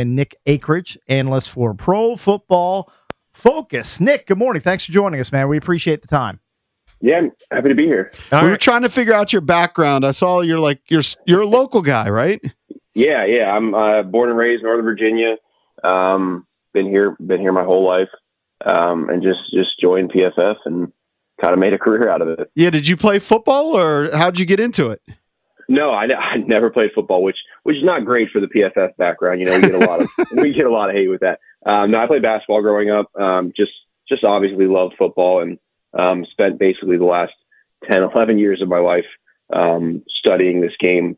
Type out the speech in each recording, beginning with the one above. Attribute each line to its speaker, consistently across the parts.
Speaker 1: and Nick Akridge, analyst for Pro Football Focus. Nick, good morning. Thanks for joining us, man. We appreciate the time.
Speaker 2: Yeah, I'm happy to be here.
Speaker 3: We were trying to figure out your background. I saw you're a local guy, right?
Speaker 2: Yeah. I'm born and raised in Northern Virginia. Been here my whole life, and just joined PFF and kind of made a career out of it.
Speaker 3: Yeah. Did you play football, or how'd you get into it?
Speaker 2: No, I never played football, which is not great for the PFF background. We get a lot of hate with that. No, I played basketball growing up. Just obviously loved football, and spent basically the last 10, 11 years of my life studying this game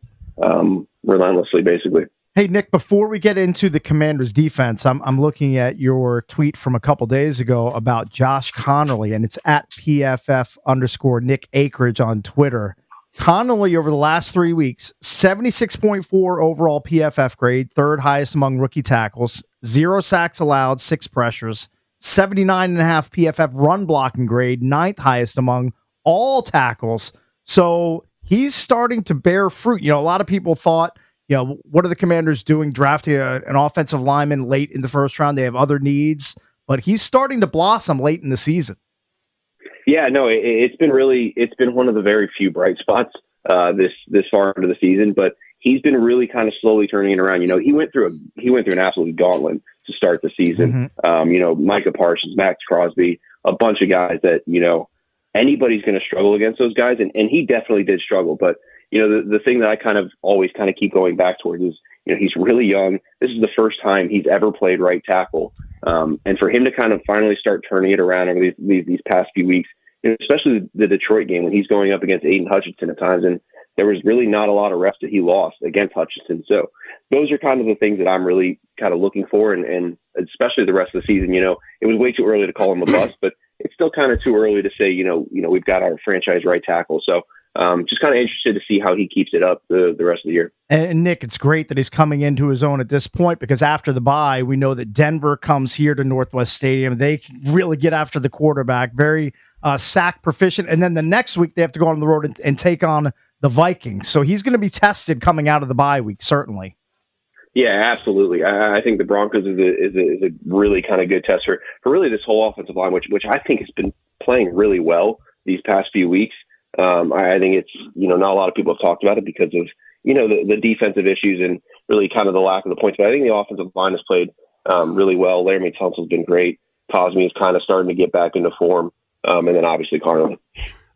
Speaker 2: relentlessly, basically.
Speaker 1: Hey, Nick, before we get into the Commanders' defense, I'm looking at your tweet from a couple days ago about Josh Conerly, and it's at PFF_Nick Akridge on Twitter. Conerly, over the last 3 weeks, 76.4 overall PFF grade, third highest among rookie tackles, 0 sacks allowed, 6 pressures, 79.5 PFF run blocking grade, 9th highest among all tackles. So he's starting to bear fruit. A lot of people thought, what are the Commanders doing drafting an offensive lineman late in the first round? They have other needs, but he's starting to blossom late in the season.
Speaker 2: Yeah, no, it's been one of the very few bright spots this far into the season, but he's been really kind of slowly turning it around. He went through an absolute gauntlet to start the season.
Speaker 1: Mm-hmm.
Speaker 2: Micah Parsons, Max Crosby, a bunch of guys that, anybody's going to struggle against those guys. And he definitely did struggle. But, the thing that I kind of always kind of keep going back towards is, he's really young. This is the first time he's ever played right tackle. And for him to kind of finally start turning it around over these past few weeks, especially the Detroit game when he's going up against Aiden Hutchinson at times, and there was really not a lot of reps that he lost against Hutchinson. So those are kind of the things that I'm really kind of looking for, and especially the rest of the season. It was way too early to call him a bust, but it's still kind of too early to say, we've got our franchise right tackle. So just kind of interested to see how he keeps it up the rest of the year.
Speaker 1: And Nick, it's great that he's coming into his own at this point, because after the bye, we know that Denver comes here to Northwest Stadium. They really get after the quarterback, very sack proficient. And then the next week they have to go on the road and take on the Vikings. So he's going to be tested coming out of the bye week, certainly.
Speaker 2: Yeah, absolutely. I think the Broncos is a really kind of good test for really this whole offensive line, which I think has been playing really well these past few weeks. I think it's, not a lot of people have talked about it because of, the defensive issues and really kind of the lack of the points. But I think the offensive line has played really well. Laramie Tunsil's been great. Cosme is kind of starting to get back into form. And then obviously Conerly.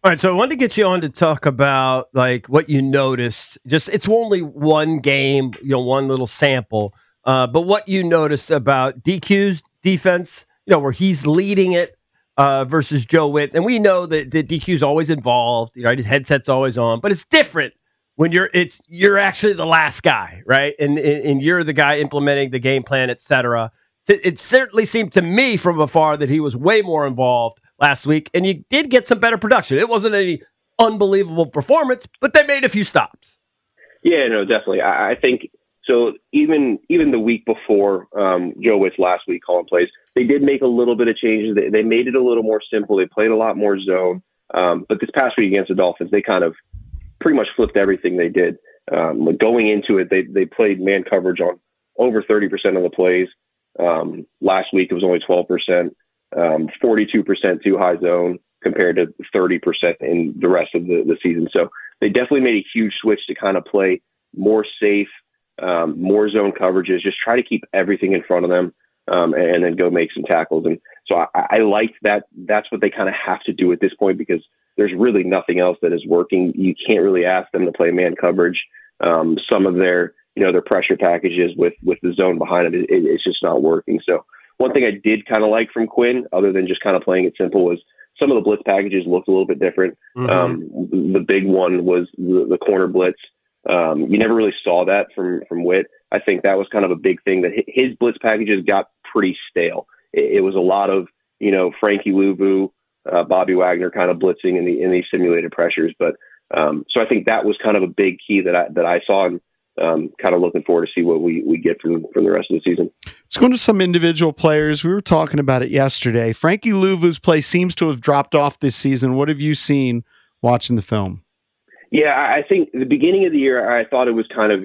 Speaker 4: All right, so I wanted to get you on to talk about what you noticed. It's only one game, one little sample, but what you noticed about DQ's defense, where he's leading it versus Joe Witt, and we know that DQ's always involved. His headset's always on, but it's different when you're actually the last guy, right? And you're the guy implementing the game plan, etc. It certainly seemed to me from afar that he was way more involved last week, and you did get some better production. It wasn't any unbelievable performance, but they made a few stops.
Speaker 2: Yeah, no, definitely. I think so. Even the week before Joe Witt's last week calling plays, they did make a little bit of changes. They made it a little more simple. They played a lot more zone. But this past week against the Dolphins, they kind of pretty much flipped everything they did. Going into it, they played man coverage on over 30% of the plays. Last week it was only 12%. 42% too high zone compared to 30% in the rest of the season. So they definitely made a huge switch to kind of play more safe, more zone coverages, just try to keep everything in front of them, and then go make some tackles. And so I liked that. That's what they kind of have to do at this point, because there's really nothing else that is working. You can't really ask them to play man coverage. Some of their pressure packages with the zone behind it, it's just not working. So one thing I did kind of like from Quinn, other than just kind of playing it simple, was some of the blitz packages looked a little bit different. Mm-hmm. The big one was the corner blitz. You never really saw that from Witt. I think that was kind of a big thing, that his blitz packages got pretty stale. It was a lot of, Frankie Luvu, Bobby Wagner kind of blitzing in these simulated pressures. But so I think that was kind of a big key that I saw, and kind of looking forward to see what we get from the rest of the season.
Speaker 3: Let's go to some individual players. We were talking about it yesterday. Frankie Luvu's play seems to have dropped off this season. What have you seen watching the film?
Speaker 2: Yeah, I think the beginning of the year, I thought it was kind of,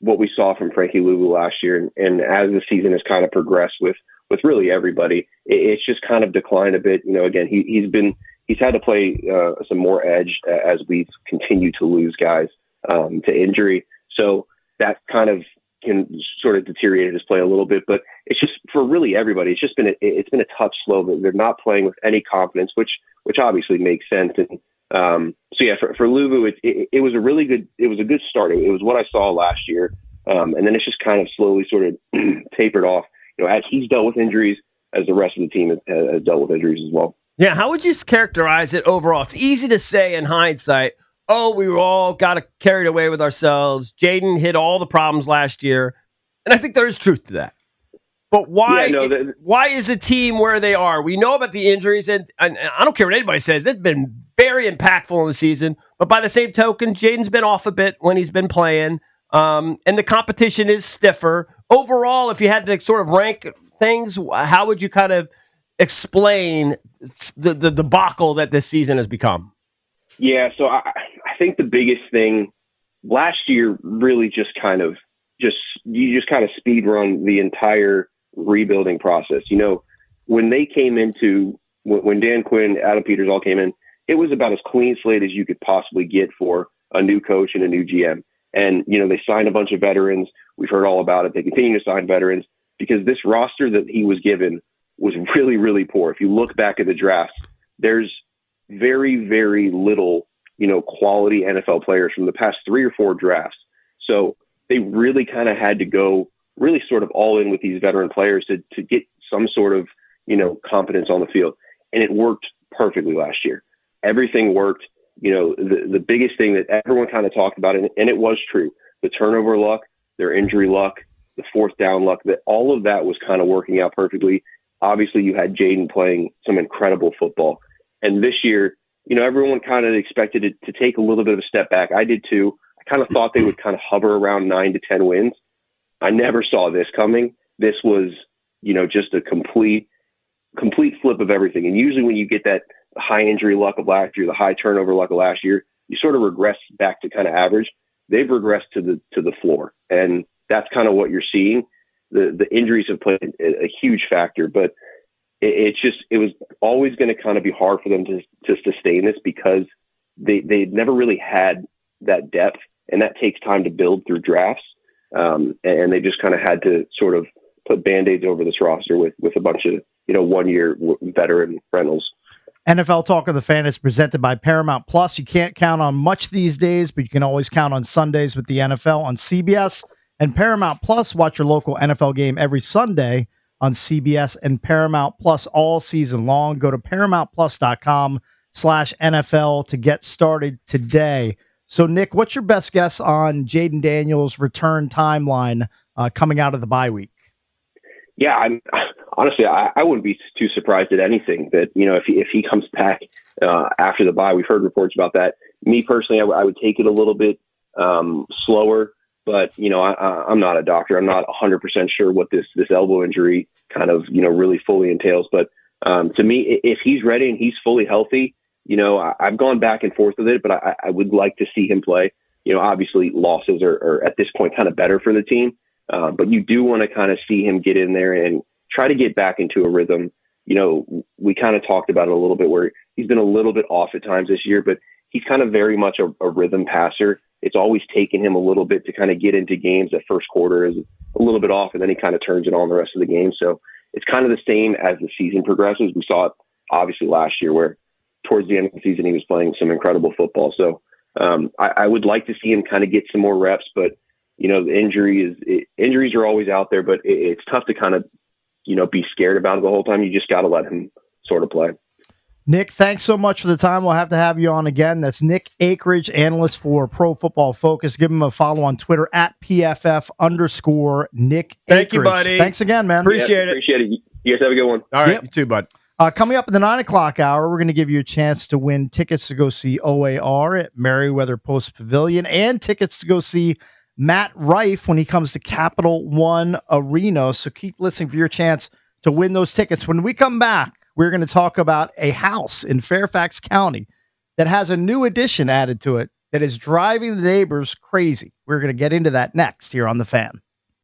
Speaker 2: what we saw from Frankie Luvu last year. And as the season has kind of progressed with really everybody, it's just kind of declined a bit. Again, he's had to play some more edge as we've continued to lose guys to injury. So that kind of can sort of deteriorate his play a little bit, but it's just for really everybody. It's been a touch slow. They're not playing with any confidence, which obviously makes sense. And so yeah, for Luvu, it was a good start. It was what I saw last year, and then it's just kind of slowly sort of tapered off. As he's dealt with injuries, as the rest of the team has dealt with injuries as well.
Speaker 4: Yeah, how would you characterize it overall? It's easy to say in hindsight, we were all got carried away with ourselves. Jayden hit all the problems last year. And I think there is truth to that. But why is the team where they are? We know about the injuries, and I don't care what anybody says. It's been very impactful in the season. But by the same token, Jayden's been off a bit when he's been playing. And the competition is stiffer. Overall, if you had to sort of rank things, how would you kind of explain the debacle that this season has become?
Speaker 2: Yeah, so I think the biggest thing last year really you just kind of speed run the entire rebuilding process. When they came into when Dan Quinn, Adam Peters all came in, it was about as clean slate as you could possibly get for a new coach and a new GM. And they signed a bunch of veterans. We've heard all about it. They continue to sign veterans because this roster that he was given was really, really poor. If you look back at the drafts, there's very, very little, quality NFL players from the past 3 or 4 drafts. So they really kind of had to go really sort of all in with these veteran players to get some sort of, competence on the field. And it worked perfectly last year. Everything worked. The biggest thing that everyone kind of talked about, and it was true, the turnover luck, their injury luck, the fourth down luck, that all of that was kind of working out perfectly. Obviously, you had Jayden playing some incredible football. And this year, everyone kind of expected it to take a little bit of a step back. I did too. I kind of thought they would kind of hover around 9 to 10 wins. I never saw this coming. This was, just a complete flip of everything. And usually when you get that high injury luck of last year, the high turnover luck of last year, you sort of regress back to kind of average. They've regressed to the floor. And that's kind of what you're seeing. The injuries have played a huge factor, but it was always going to kind of be hard for them to sustain this because they never really had that depth, and that takes time to build through drafts. And they just kind of had to sort of put Band-Aids over this roster with a bunch of, 1-year veteran rentals.
Speaker 1: NFL Talk of the Fan is presented by Paramount Plus. You can't count on much these days, but you can always count on Sundays with the NFL on CBS and Paramount Plus. Watch your local NFL game every Sunday on CBS and Paramount Plus all season long. Go to ParamountPlus.com/NFL to get started today. So, Nick, what's your best guess on Jayden Daniels' return timeline coming out of the bye week?
Speaker 2: Yeah, honestly, I wouldn't be too surprised at anything that, if he comes back after the bye. We've heard reports about that. Me personally, I would take it a little bit slower, but, I'm not a doctor. I'm not 100% sure what this elbow injury kind of, really fully entails. But to me, if he's ready and he's fully healthy, I've gone back and forth with it, but I would like to see him play. Obviously losses are at this point kind of better for the team. But you do want to kind of see him get in there and try to get back into a rhythm. We kind of talked about it a little bit where he's been a little bit off at times this year, but he's kind of very much a rhythm passer. It's always taken him a little bit to kind of get into games. That first quarter is a little bit off, and then he kind of turns it on the rest of the game. So it's kind of the same as the season progresses. We saw it obviously last year where towards the end of the season he was playing some incredible football. So I would like to see him kind of get some more reps, but the injuries are always out there, but it's tough to kind of, be scared about it the whole time. You just got to let him sort of play.
Speaker 1: Nick, thanks so much for the time. We'll have to have you on again. That's Nick Akridge, analyst for Pro Football Focus. Give him a follow on Twitter at PFF_Nick
Speaker 4: Thank
Speaker 1: Akridge.
Speaker 4: you, buddy.
Speaker 1: Thanks again, man.
Speaker 4: Appreciate it.
Speaker 2: Appreciate it. You guys have a good one.
Speaker 4: All right,
Speaker 1: Yep.
Speaker 4: You too, bud.
Speaker 1: Coming up in the 9 o'clock hour, we're going to give you a chance to win tickets to go see OAR at Merriweather Post Pavilion and tickets to go see Matt Rife when he comes to Capital One Arena. So keep listening for your chance to win those tickets. When we come back, we're going to talk about a house in Fairfax County that has a new addition added to it. that is driving the neighbors crazy. We're going to get into that next here on The Fan.